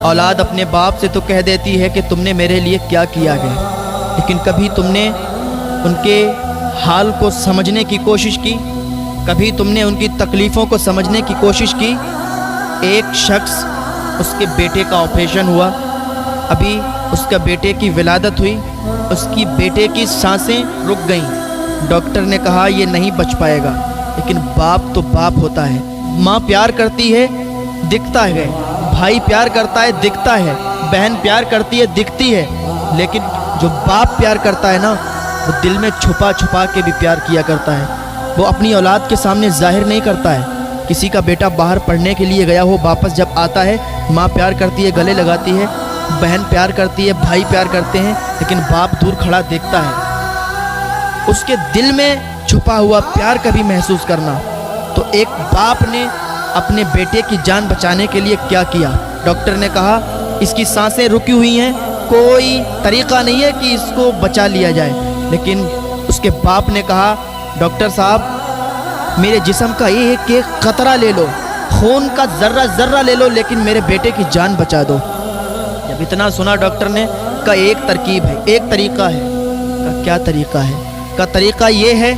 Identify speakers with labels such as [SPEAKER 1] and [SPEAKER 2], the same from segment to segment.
[SPEAKER 1] औलाद अपने बाप से तो कह देती है कि तुमने मेरे लिए क्या किया है, लेकिन कभी तुमने उनके हाल को समझने की कोशिश की? कभी तुमने उनकी तकलीफ़ों को समझने की कोशिश की? एक शख्स, उसके बेटे का ऑपरेशन हुआ, अभी उसका बेटे की विलादत हुई, उसकी बेटे की सांसें रुक गईं। डॉक्टर ने कहा ये नहीं बच पाएगा, लेकिन बाप तो बाप होता है। माँ प्यार करती है, दिखता है, भाई प्यार करता है, दिखता है, बहन प्यार करती है, दिखती है, लेकिन जो बाप प्यार करता है ना, वो दिल में छुपा छुपा के भी प्यार किया करता है। वो अपनी औलाद के सामने जाहिर नहीं करता है। किसी का बेटा बाहर पढ़ने के लिए गया हो, वापस जब आता है, माँ प्यार करती है, गले लगाती है, बहन प्यार करती है, भाई प्यार करते हैं, लेकिन बाप दूर खड़ा देखता है। उसके दिल में छुपा हुआ प्यार कभी महसूस करना। तो एक बाप ने अपने बेटे की जान बचाने के लिए क्या किया? डॉक्टर ने कहा इसकी सांसें रुकी हुई हैं, कोई तरीक़ा नहीं है कि इसको बचा लिया जाए। लेकिन उसके बाप ने कहा डॉक्टर साहब मेरे जिस्म का एक एक कतरा ले लो, खून का ज़र्रा ज़र्रा ले लो, लेकिन मेरे बेटे की जान बचा दो। जब इतना सुना डॉक्टर ने का एक तरकीब है, एक तरीक़ा है। का क्या तरीक़ा है? का तरीक़ा ये है,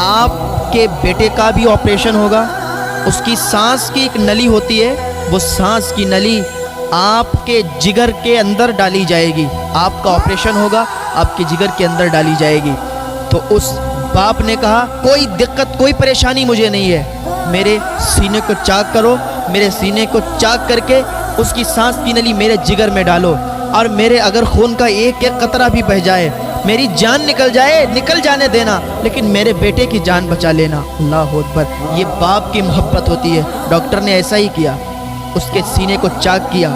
[SPEAKER 1] आपके बेटे का भी ऑपरेशन होगा, उसकी सांस की एक नली होती है, वो सांस की नली आपके जिगर के अंदर डाली जाएगी। आपका ऑपरेशन होगा, आपके जिगर के अंदर डाली जाएगी। तो उस बाप ने कहा कोई दिक्कत, कोई परेशानी मुझे नहीं है, मेरे सीने को चाक करो, मेरे सीने को चाक करके उसकी सांस की नली मेरे जिगर में डालो, और मेरे अगर खून का एक एक कतरा भी बह जाए, मेरी जान निकल जाए, निकल जाने देना, लेकिन मेरे बेटे की जान बचा लेना। अल्लाह अकबर। ये बाप की मोहब्बत होती है। डॉक्टर ने ऐसा ही किया, उसके सीने को चाक किया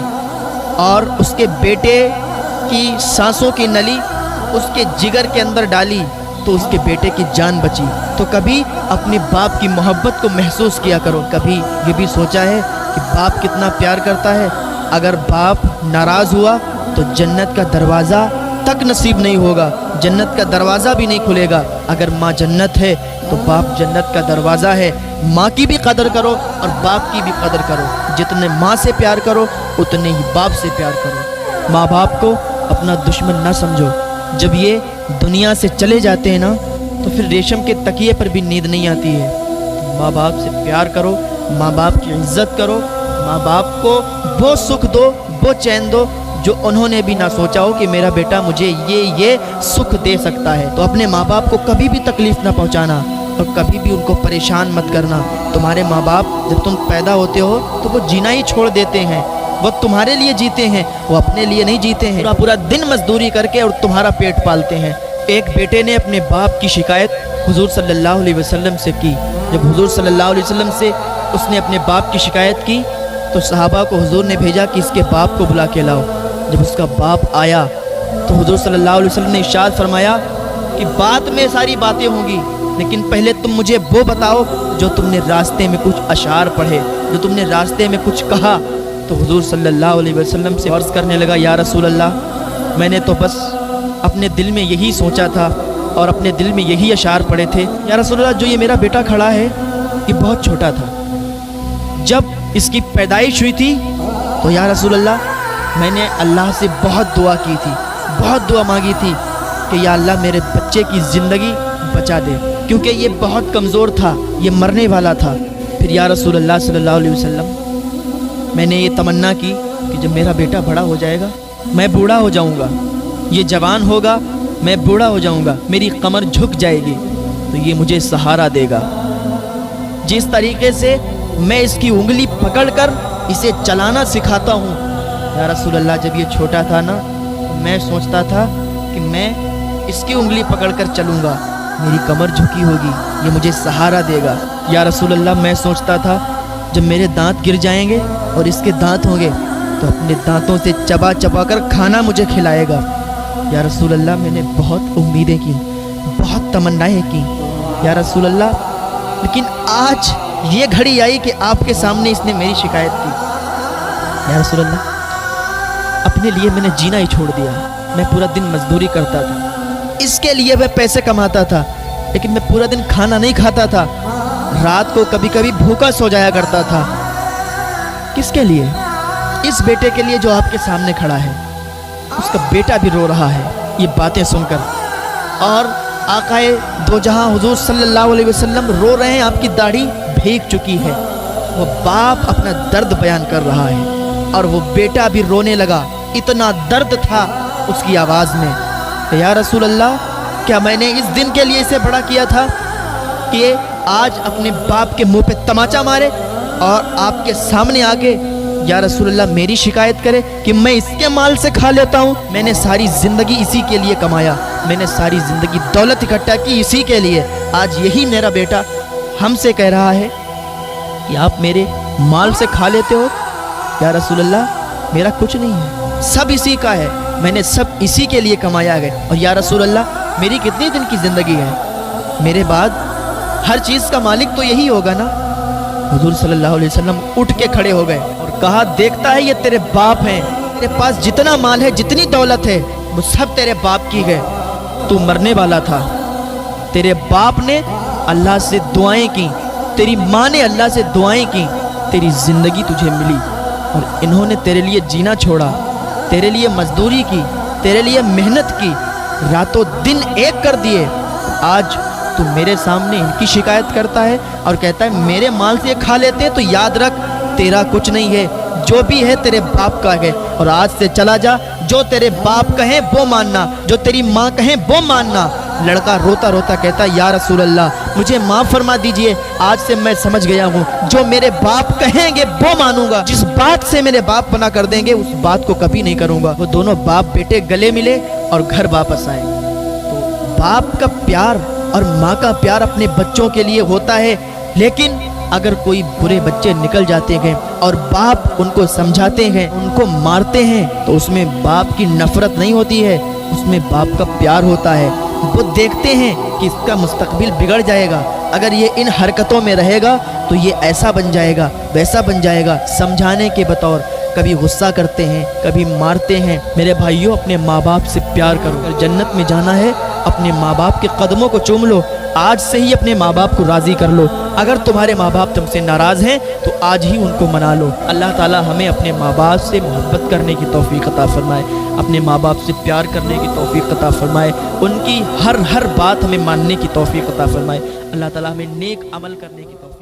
[SPEAKER 1] और उसके बेटे की सांसों की नली उसके जिगर के अंदर डाली, तो उसके बेटे की जान बची। तो कभी अपने बाप की मोहब्बत को महसूस किया करो। कभी ये भी सोचा है कि बाप कितना प्यार करता है? अगर बाप नाराज़ हुआ तो जन्नत का दरवाज़ा तक नसीब नहीं होगा, जन्नत का दरवाज़ा भी नहीं खुलेगा। अगर माँ जन्नत है तो बाप जन्नत का दरवाज़ा है। माँ की भी कदर करो और बाप की भी कदर करो। जितने माँ से प्यार करो उतने ही बाप से प्यार करो। माँ बाप को अपना दुश्मन ना समझो। जब ये दुनिया से चले जाते हैं ना, तो फिर रेशम के तकिए पर भी नींद नहीं आती है। तो माँ बाप से प्यार करो, माँ बाप की इज़्ज़त करो, माँ बाप को वो सुख दो, वो चैन दो जो उन्होंने भी ना सोचा हो कि मेरा बेटा मुझे ये सुख दे सकता है। तो अपने माँ बाप को कभी भी तकलीफ़ ना पहुँचाना और कभी भी उनको परेशान मत करना। तुम्हारे माँ बाप जब तुम पैदा होते हो तो वो जीना ही छोड़ देते हैं, वो तुम्हारे लिए जीते हैं, वो अपने लिए नहीं जीते हैं। पूरा पूरा दिन मजदूरी करके और तुम्हारा पेट पालते हैं। एक बेटे ने अपने बाप की शिकायत हुजूर सल्लल्लाहु अलैहि वसल्लम से की। जब हुजूर सल्लल्लाहु अलैहि वसल्लम से उसने अपने बाप की शिकायत की, तो सहाबा को हुजूर ने भेजा कि इसके बाप को बुला के लाओ। जब उसका बाप आया तो हुजूर सल्लल्लाहु अलैहि वसल्लम ने इरशाद फरमाया कि बाद में सारी बातें होंगी, लेकिन पहले तुम मुझे वो बताओ जो तुमने रास्ते में कुछ अशार पढ़े, जो तुमने रास्ते में कुछ कहा। तो हुजूर सल्लल्लाहु अलैहि वसल्लम से अर्ज़ करने लगा, या रसूल अल्लाह, मैंने तो बस अपने दिल में यही सोचा था और अपने दिल में यही अशार पढ़े थे। या रसूल अल्लाह, जो ये मेरा बेटा खड़ा है ये बहुत छोटा था, जब इसकी पैदाइश हुई थी तो या रसूल अल्लाह मैंने अल्लाह से बहुत दुआ की थी, बहुत दुआ मांगी थी कि या अल्लाह मेरे बच्चे की ज़िंदगी बचा दे, क्योंकि ये बहुत कमज़ोर था, ये मरने वाला था। फिर या रसूल अल्लाह सल्लल्लाहु अलैहि वसल्लम मैंने ये तमन्ना की कि जब मेरा बेटा बड़ा हो जाएगा, मैं बूढ़ा हो जाऊंगा, ये जवान होगा, मैं बूढ़ा हो जाऊंगा, मेरी कमर झुक जाएगी, तो ये मुझे सहारा देगा। जिस तरीके से मैं इसकी उंगली पकड़कर इसे चलाना सिखाता हूँ, या रसूल अल्लाह जब ये छोटा था ना, मैं सोचता था कि मैं इसकी उंगली पकड़कर चलूँगा, मेरी कमर झुकी होगी, ये मुझे सहारा देगा। या रसूल अल्लाह मैं सोचता था जब मेरे दांत गिर जाएंगे और इसके दांत होंगे तो अपने दांतों से चबा चबा कर खाना मुझे खिलाएगा। या रसूल अल्लाह मैंने बहुत उम्मीदें की, बहुत तमन्नाएं की या रसूल अल्लाह, लेकिन आज ये घड़ी आई कि आपके सामने इसने मेरी शिकायत की। या रसूल अल्लाह, अपने लिए मैंने जीना ही छोड़ दिया। मैं पूरा दिन मजदूरी करता था, इसके लिए मैं पैसे कमाता था, लेकिन मैं पूरा दिन खाना नहीं खाता था, रात को कभी कभी भूखा सो जाया करता था। किसके लिए? اس बेटे के लिए जो आपके सामने खड़ा है, उसका बेटा भी रो रहा है ये बातें सुनकर, और आकाए दो जहां हुजूर सल्लल्लाहु अलैहि वसल्लम रो रहे हैं, आपकी दाढ़ी भीग चुकी है। वो बाप अपना दर्द बयान कर रहा है और वो बेटा भी रोने लगा, इतना दर्द था उसकी आवाज़ में। या रसूल अल्लाह, क्या मैंने इस दिन के लिए इसे बड़ा किया था कि आज अपने बाप के मुंह पे तमाचा मारे और आपके सामने आके या रसूल अल्लाह मेरी शिकायत करे कि मैं इसके माल से खा लेता हूँ? मैंने सारी ज़िंदगी इसी के लिए कमाया, मैंने सारी ज़िंदगी दौलत इकट्ठा की इसी के लिए। आज यही मेरा बेटा हमसे कह रहा है कि आप मेरे माल से खा लेते हो? या रसूल अल्लाह, मेरा कुछ नहीं है, सब इसी का है, मैंने सब इसी के लिए कमाया है। और या रसूल अल्लाह, मेरी कितने दिन की ज़िंदगी है, मेरे बाद हर चीज़ का मालिक तो यही होगा ना। हुजूर सल्लल्लाहु अलैहि वसल्लम उठ के खड़े हो गए और कहा, देखता है ये तेरे बाप हैं, तेरे पास जितना माल है, जितनी दौलत है, वो सब तेरे बाप की है। तू मरने वाला था, तेरे बाप ने अल्लाह से दुआएं की, तेरी माँ ने अल्लाह से दुआएं की, तेरी ज़िंदगी तुझे मिली, और इन्होंने तेरे लिए जीना छोड़ा, तेरे लिए मजदूरी की, तेरे लिए मेहनत की, रातों दिन एक कर दिए। आज तू मेरे सामने इनकी शिकायत करता है और कहता है मेरे माल से खा लेते हैं। तो याद रख, तेरा कुछ नहीं है, जो भी है तेरे बाप का है। और आज से चला जा, जो तेरे बाप कहें वो मानना, जो तेरी माँ कहें वो मानना। लड़का रोता रोता कहता, या रसूल अल्लाह, मुझे माफ़ फरमा दीजिए, आज से मैं समझ गया हूँ, जो मेरे बाप कहेंगे वो मानूंगा, जिस बात से मेरे बाप मना कर देंगे उस बात को कभी नहीं करूँगा। वो दोनों बाप बेटे गले मिले और घर वापस आए। तो बाप का प्यार और माँ का प्यार अपने बच्चों के लिए होता है, लेकिन अगर कोई बुरे बच्चे निकल जाते हैं और बाप उनको समझाते हैं, उनको मारते हैं, तो उसमें बाप की नफरत नहीं होती है, उसमें बाप का प्यार होता है। वो देखते हैं कि इसका मुस्तकबिल बिगड़ जाएगा, अगर ये इन हरकतों में रहेगा तो ये ऐसा बन जाएगा, वैसा बन जाएगा। समझाने के बतौर कभी गुस्सा करते हैं, कभी मारते हैं। मेरे भाइयों, अपने माँ बाप से प्यार करो। अगर जन्नत में जाना है, अपने माँ बाप के कदमों को चूम लो, आज से ही अपने माँ बाप को राज़ी कर लो। अगर तुम्हारे माँ बाप तुमसे नाराज़ हैं तो आज ही उनको मना लो। अल्लाह ताला हमें अपने माँ बाप से मोहब्बत करने की तौफीक अता फरमाए, अपने माँ बाप से प्यार करने की तौफीक अता फरमाए, उनकी हर बात हमें मानने की तौफीक अता फरमाए। अल्लाह ताला हमें नेक अमल करने की तौफीक